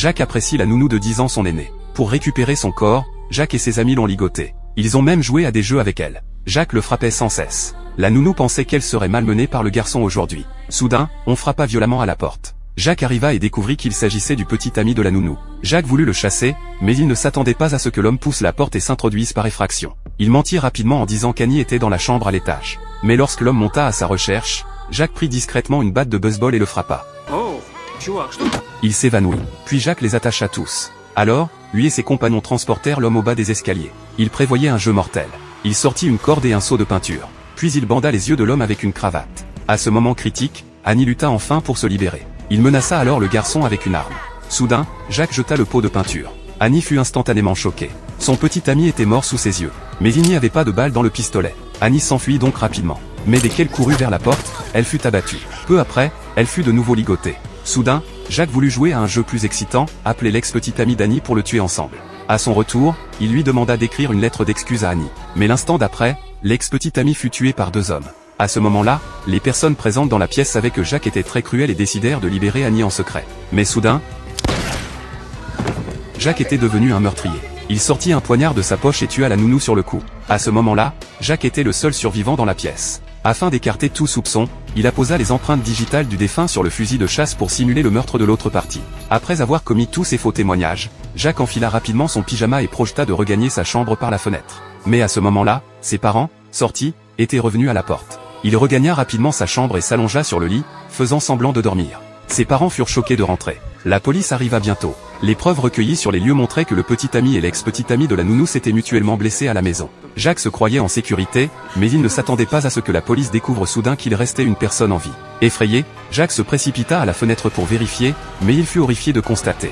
Jacques apprécie la nounou de 10 ans, son aîné. Pour récupérer son corps, Jacques et ses amis l'ont ligoté. Ils ont même joué à des jeux avec elle. Jacques le frappait sans cesse. La nounou pensait qu'elle serait malmenée par le garçon aujourd'hui. Soudain, on frappa violemment à la porte. Jacques arriva et découvrit qu'il s'agissait du petit ami de la nounou. Jacques voulut le chasser, mais il ne s'attendait pas à ce que l'homme pousse la porte et s'introduise par effraction. Il mentit rapidement en disant qu'Annie était dans la chambre à l'étage. Mais lorsque l'homme monta à sa recherche, Jacques prit discrètement une batte de baseball et le frappa. Il s'évanouit. Puis Jacques les attacha tous. Alors, lui et ses compagnons transportèrent l'homme au bas des escaliers. Il prévoyait un jeu mortel. Il sortit une corde et un seau de peinture. Puis il banda les yeux de l'homme avec une cravate. À ce moment critique, Annie lutta enfin pour se libérer. Il menaça alors le garçon avec une arme. Soudain, Jacques jeta le pot de peinture. Annie fut instantanément choquée. Son petit ami était mort sous ses yeux. Mais il n'y avait pas de balle dans le pistolet. Annie s'enfuit donc rapidement. Mais dès qu'elle courut vers la porte, elle fut abattue. Peu après, elle fut de nouveau ligotée. Soudain, Jacques voulut jouer à un jeu plus excitant, appeler l'ex-petit ami d'Annie pour le tuer ensemble. À son retour, il lui demanda d'écrire une lettre d'excuse à Annie. Mais l'instant d'après, l'ex-petit ami fut tué par 2 hommes. À ce moment-là, les personnes présentes dans la pièce savaient que Jacques était très cruel et décidèrent de libérer Annie en secret. Mais soudain, Jacques était devenu un meurtrier. Il sortit un poignard de sa poche et tua la nounou sur le coup. À ce moment-là, Jacques était le seul survivant dans la pièce. Afin d'écarter tout soupçon, il apposa les empreintes digitales du défunt sur le fusil de chasse pour simuler le meurtre de l'autre partie. Après avoir commis tous ces faux témoignages, Jacques enfila rapidement son pyjama et projeta de regagner sa chambre par la fenêtre. Mais à ce moment-là, ses parents, sortis, étaient revenus à la porte. Il regagna rapidement sa chambre et s'allongea sur le lit, faisant semblant de dormir. Ses parents furent choqués de rentrer. La police arriva bientôt. Les preuves recueillies sur les lieux montraient que le petit ami et l'ex-petit ami de la nounou s'étaient mutuellement blessés à la maison. Jacques se croyait en sécurité, mais il ne s'attendait pas à ce que la police découvre soudain qu'il restait une personne en vie. Effrayé, Jacques se précipita à la fenêtre pour vérifier, mais il fut horrifié de constater